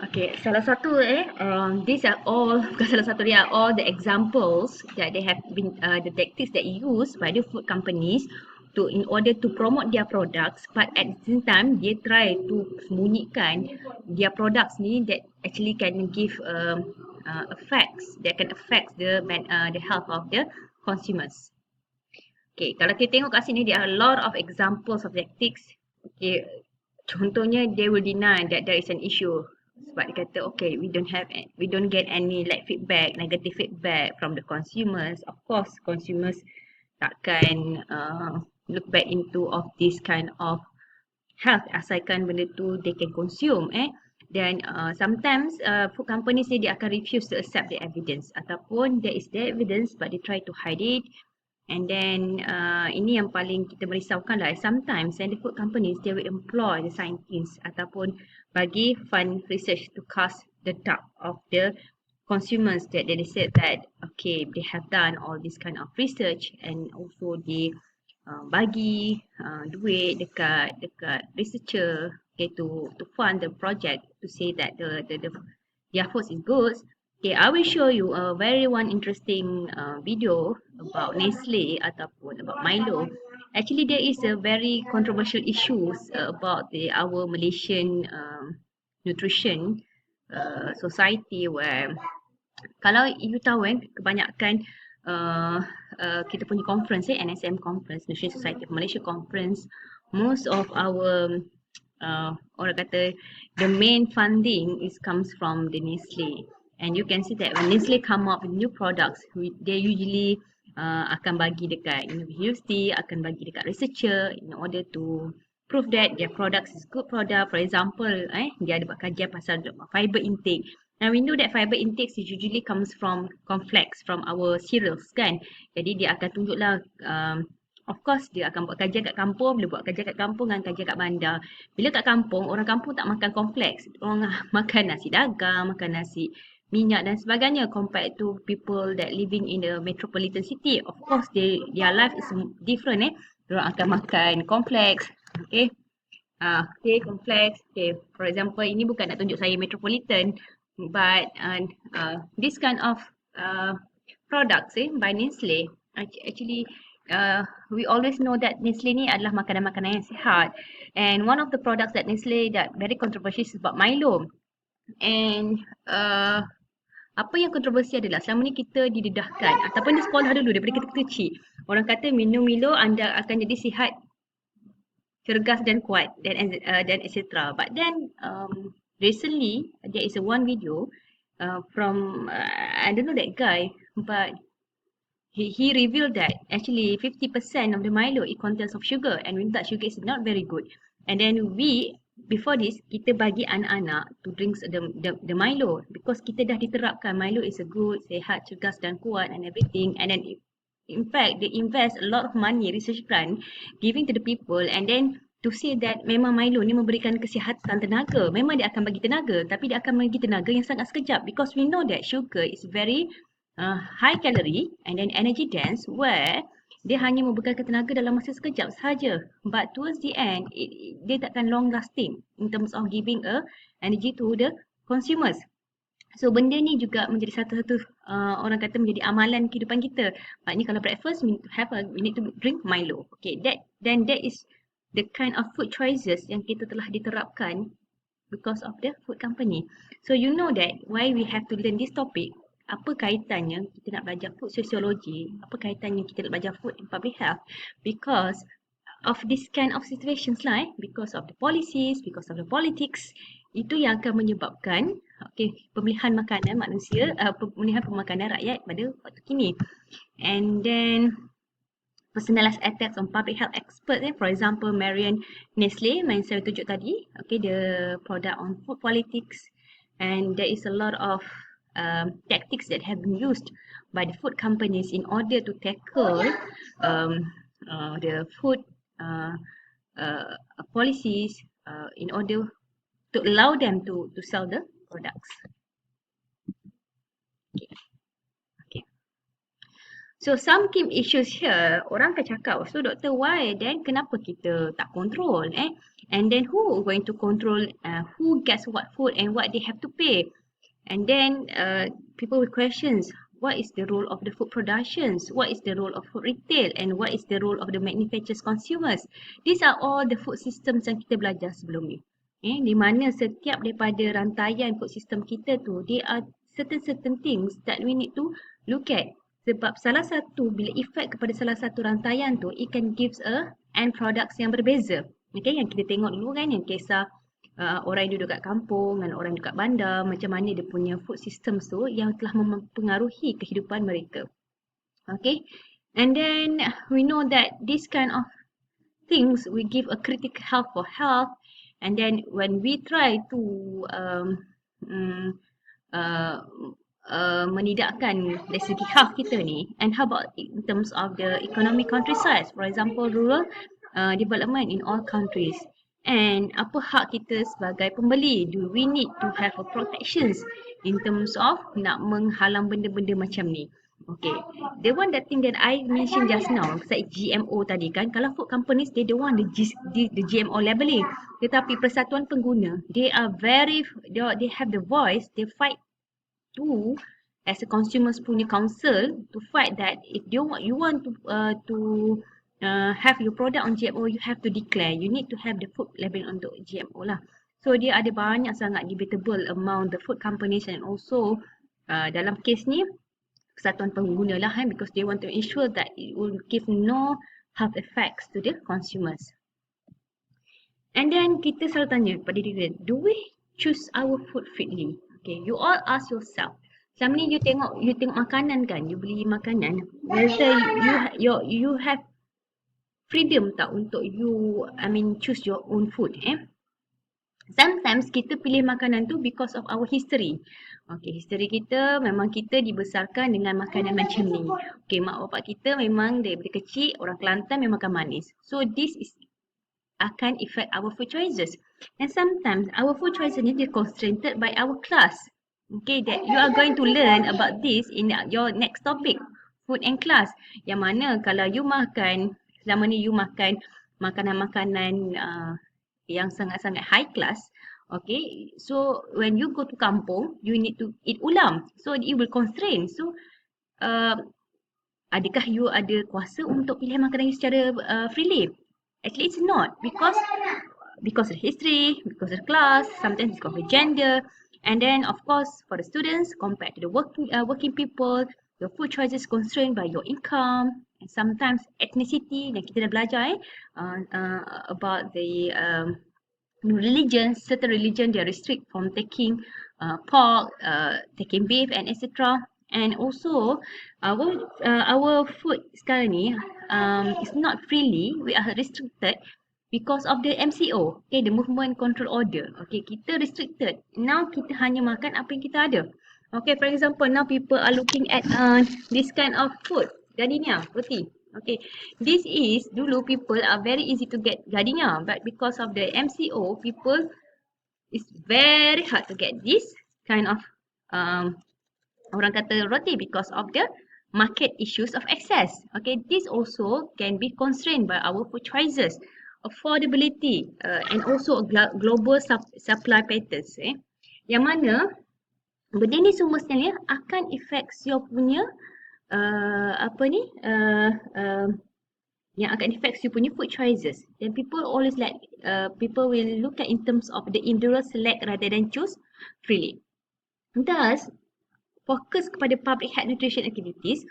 Okay, salah satu these are all bukan salah satu, they are all the examples that they have been the tactics that used by the food companies to in order to promote their products, but at the same time they try to sembunyikan their products ni that actually can give effects that can affect the health of the consumers. Okay, kalau kita tengok kat sini, there are a lot of examples of tactics. Okay, contohnya they will deny that there is an issue. Sebab dia kata, okay, we don't get any like feedback, negative feedback from the consumers. Of course, consumers takkan look back into of this kind of health asalkan benda tu they can consume. Then sometimes food companies ni dia akan refuse to accept the evidence ataupun there is the evidence but they try to hide it. And then ini yang paling kita merisaukan lah. Sometimes and the food companies they will employ the scientists ataupun bagi fund research to cast the doubt of the consumers that they said that okay they have done all this kind of research and also they bagi duit dekat researcher okay to fund the project to say that the their food is good. Okay, I will show you a very one interesting video about Nestle ataupun about Milo. Actually, there is a very controversial issues about our Malaysian nutrition society where kalau you tahu kebanyakan kita punya conference NSM conference, Nutrition Society of Malaysia conference, most of our orang kata the main funding is comes from the Nestle. And you can see that when Nestle come up with new products, they usually akan bagi dekat university, akan bagi dekat researcher in order to prove that their products is good product. For example, dia ada buat kajian pasal fiber intake. Now we know that fiber intake usually comes from cornflakes, from our cereals kan. Jadi dia akan tunjuklah of course dia akan buat kajian kat kampung, bila buat kajian kat kampung dan kajian kat bandar. Bila kat kampung, orang kampung tak makan cornflakes. Orang makan nasi dagang, makan nasi minyak dan sebagainya compared to people that living in the metropolitan city. Of course their life is different Diorang akan makan cornflakes. Okay. Okay, cornflakes. Okay, for example, ini bukan nak tunjuk saya metropolitan, but this kind of products by Nestle, actually we always know that Nestle ni adalah makanan-makanan yang sihat. And one of the products that Nestle that very controversial is about Milo. And apa yang kontroversi adalah selama ni kita didedahkan ataupun di sekolah dulu daripada kita kecil. Orang kata minum Milo anda akan jadi sihat, cergas dan kuat dan etc. But then recently there is a one video from I don't know that guy, but he revealed that actually 50% of the Milo it contains of sugar and without sugar is not very good. And then before this kita bagi anak-anak to drink the Milo because kita dah diterapkan Milo is a good, sihat, cergas dan kuat and everything. And then in fact they invest a lot of money research grant giving to the people and then to say that memang Milo ni memberikan kesihatan tenaga. Memang dia akan bagi tenaga tapi dia akan bagi tenaga yang sangat sekejap because we know that sugar is very high calorie and then energy dense where dia hanya membekalkan tenaga dalam masa sekejap sahaja. But towards the end, dia takkan long lasting in terms of giving energy to the consumers. So benda ni juga menjadi satu-satu orang kata menjadi amalan kehidupan kita. Maknanya kalau breakfast we need to drink Milo. Okay, that is the kind of food choices yang kita telah diterapkan because of the food company. So you know that why we have to learn this topic. Apa kaitannya kita nak belajar food sociology, apa kaitannya kita nak belajar food and public health, because of this kind of situations lah because of the policies, because of the politics, itu yang akan menyebabkan pemilihan makanan manusia, pemilihan pemakanan rakyat pada waktu kini. And then personalized attacks on public health experts for example Marion Nestle yang saya tunjuk tadi, the product on food politics, and there is a lot of tactics that have been used by the food companies in order to tackle the food policies in order to allow them to sell the products. Okay. So some key issues here, orang akan cakap, so doktor why then kenapa kita tak control And then who going to control who gets what food and what they have to pay? And then people with questions, what is the role of the food productions? What is the role of food retail? And what is the role of the manufacturers consumers? These are all the food systems yang kita belajar sebelum ni. Di mana setiap daripada rantaian food system kita tu, there are certain things that we need to look at. Sebab salah satu, bila efek kepada salah satu rantaian tu, it can gives a end products yang berbeza. Okay, yang kita tengok dulu kan, yang kisah orang yang duduk kat kampung dan orang dekat bandar, macam mana dia punya food system tu yang telah mempengaruhi kehidupan mereka. Okay, and then we know that this kind of things we give a critical health for health, and then when we try to menidakkan dari segi health kita ni, and how about in terms of the economic countryside, for example rural development in all countries. And apa hak kita sebagai pembeli? Do we need to have a protections in terms of nak menghalang benda-benda macam ni? Okay, the one that thing that I mentioned just now, pasal GMO tadi kan, kalau food companies they don't want the GMO labeling, tetapi persatuan pengguna, they are very, they have the voice, they fight to, as a consumers punya council, to fight that if you want to have your product on GMO, you have to declare, you need to have the food label untuk GMO lah. So dia ada banyak sangat debatable among the food companies, and also dalam kes ni persatuan pengguna lah, because they want to ensure that it will give no health effects to the consumers. And then kita selalu tanya pada diri, do we choose our food freely? Okay, you all ask yourself. Selama ni you tengok makanan kan, you beli makanan, whether you have freedom tak untuk you, choose your own food. Sometimes kita pilih makanan tu because of our history. Okay, history kita memang kita dibesarkan dengan makanan macam ni. Okay, mak bapak kita memang daripada kecil orang Kelantan memang makan manis. So this is akan affect our food choices. And sometimes our food choices ni dia constrained by our class. Okay, that you are going to learn about this in your next topic, food and class. Yang mana kalau you makan, selama ni you makan makanan-makanan yang sangat-sangat high class, okay, so when you go to kampung, you need to eat ulam, so it will constrain. So adakah you ada kuasa untuk pilih makanan you secara freely? Actually it's not, because of history, because of class, sometimes because of gender, and then of course for the students compared to the working people, your food choices constrained by your income, and sometimes ethnicity yang kita dah belajar about the religion. Certain religion they are restrict from taking pork, taking beef, and etc. And also our food sekarang ni is not freely, we are restricted because of the MCO, okay, the Movement Control Order. Okay, kita restricted. Now kita hanya makan apa yang kita ada. Okay, for example, now people are looking at this kind of food, gardenia, roti. Okay, this is, dulu people are very easy to get gardenia, but because of the MCO, people, it's very hard to get this kind of orang kata roti because of the market issues of access. Okay, this also can be constrained by our food choices, affordability, and also global supply patterns. Yang mana benda ni semua sebenarnya akan affects your punya yang akan affects you punya food choices. And people always people will look at in terms of the individual select rather than choose freely. Thus, fokus kepada public health nutrition activities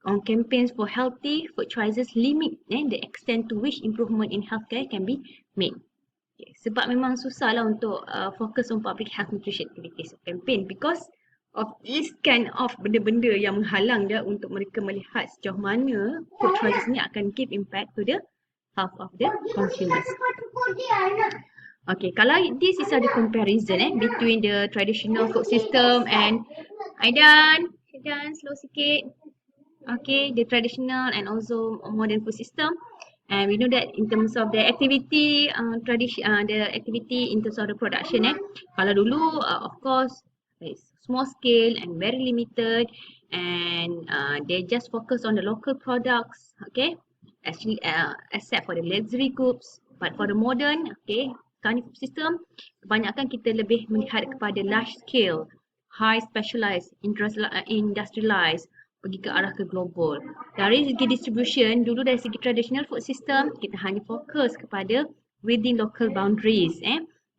on campaigns for healthy food choices limit the extent to which improvement in healthcare can be made. Okay, sebab memang susah lah untuk fokus on public health nutrition activities campaign because of this kind of benda-benda yang menghalang dia untuk mereka melihat sejauh mana food choices ni akan give impact to the health of the consumers. Okay, kalau this is the comparison between the traditional food system and Aidan slow sikit. Okay, the traditional and also modern food system. And we know that in terms of the activity, the activity in terms of the production, kalau dulu, of course, it's small scale and very limited, and they just focus on the local products, okay, actually, except for the luxury goods, But for the modern, okay, sekarang ni food system, kebanyakan kita lebih melihat kepada large scale, high specialized, industrialized, pergi ke arah ke global. Dari segi distribution, dulu dari segi traditional food system, kita hanya fokus kepada within local boundaries.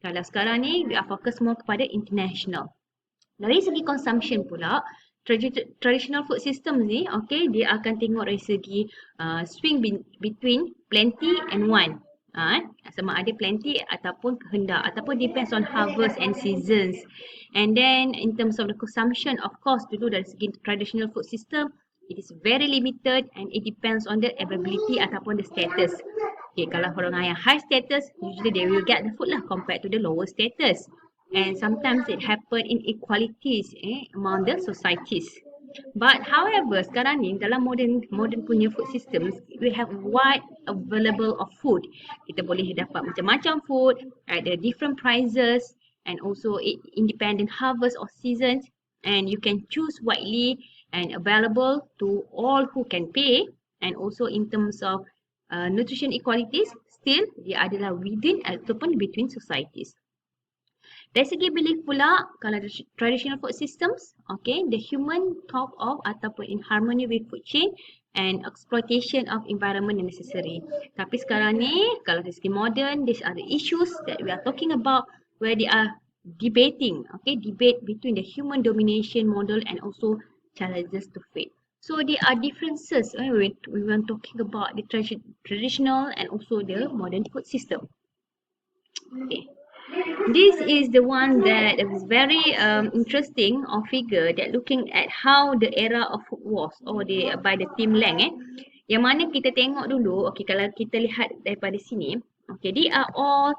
Kalau sekarang ni, we are fokus more kepada international. Dari segi consumption pula, traditional food system ni, okay, dia akan tengok dari segi swing between plenty and want. Sama ada plenty ataupun kehendak, ataupun depends on harvest and seasons. And then in terms of the consumption, of course, dulu dari segi traditional food system, it is very limited and it depends on the availability ataupun the status. Okay, kalau orang yang high status, usually they will get the food lah compared to the lower status. And sometimes it happen inequalities among the societies. But however, sekarang ni dalam modern punya food systems, we have wide available of food. Kita boleh dapat macam-macam food at the different prices and also independent harvest or seasons, and you can choose widely and available to all who can pay. And also in terms of nutrition equalities, still dia adalah within ataupun between societies. Dari segi belief pula, kalau traditional food systems, okay, the human thought of ataupun in harmony with food chain and exploitation of environment yang necessary. Tapi sekarang ni, kalau dari segi modern, these are the issues that we are talking about where they are debating, okay, debate between the human domination model and also challenges to faith. So there are differences when we are talking about the traditional and also the modern food system. Okay. This is the one that is very interesting or figure that looking at how the era of food was or by the Tim Lang yang mana kita tengok dulu, okay, kalau kita lihat daripada sini, okay, they are all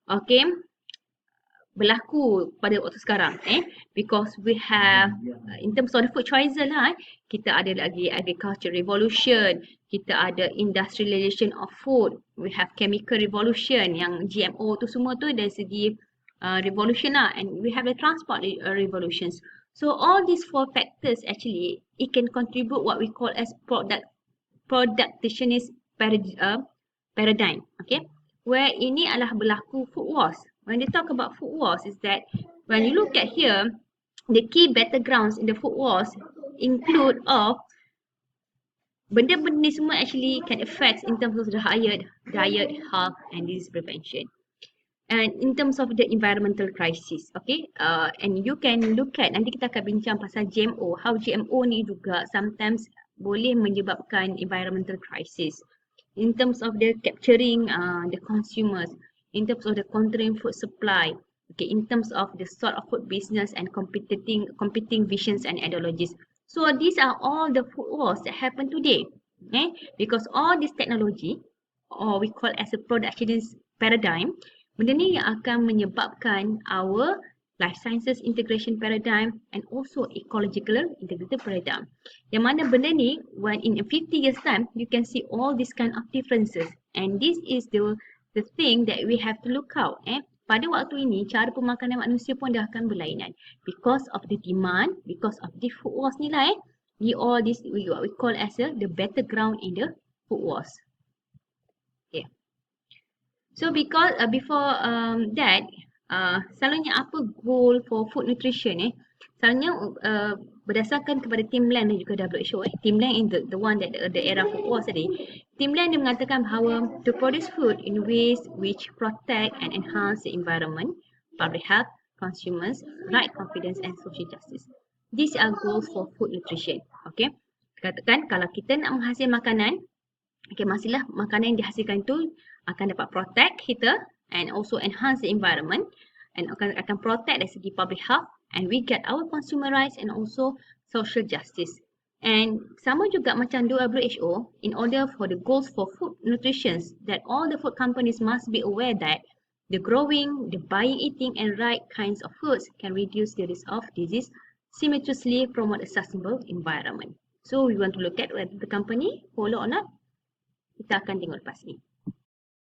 okay berlaku pada waktu sekarang because we have in terms of the food choices lah kita ada lagi agriculture revolution, kita ada industrialization of food, we have chemical revolution yang GMO tu semua tu dari segi revolution lah, and we have the transport revolutions. So all these four factors actually it can contribute what we call as productionist paradigm, okay, where ini adalah berlaku food wars. When they talk about food wars is that when you look at here, the key battlegrounds in the food wars include of benda-benda ni semua actually can affect in terms of the diet, health and disease prevention. And in terms of the environmental crisis, okay, and you can look at, nanti kita akan bincang pasal GMO, how GMO ni juga sometimes boleh menyebabkan environmental crisis. In terms of the capturing the consumers, in terms of the controlling food supply, okay, in terms of the sort of food business and competing visions and ideologies. So these are all the food wars that happen today, because all this technology, or we call as a productionist paradigm, benda ni yang akan menyebabkan our life sciences integration paradigm and also ecological integrated paradigm. Yang mana benda ni, when in 50 years time, you can see all these kind of differences. And this is the thing that we have to look out. Pada waktu ini, cara pemakanan manusia pun dah akan berlainan. Because of the demand, because of the food wars ni lah all this, what we call as the battleground in the food wars. Okay. So because before that, selalunya apa goal for food nutrition selalunya berdasarkan kepada Tim Lang dan juga WHO. Tim Lang is the one that the era food wars tadi. Tim Lang dia mengatakan bahawa to produce food in ways which protect and enhance the environment, public health, consumers, right confidence and social justice. These are goals for food nutrition. Okay. Katakan kalau kita nak menghasilkan makanan, okay, masalah makanan yang dihasilkan itu akan dapat protect kita and also enhance the environment and akan protect dari segi public health, and we get our consumer rights and also social justice. And sama juga macam WHO, in order for the goals for food nutrition, that all the food companies must be aware that the growing, the buying, eating and right kinds of foods can reduce the risk of disease, simultaneously promote a sustainable environment. So we want to look at whether the company follow or not. Kita akan tengok lepas ni.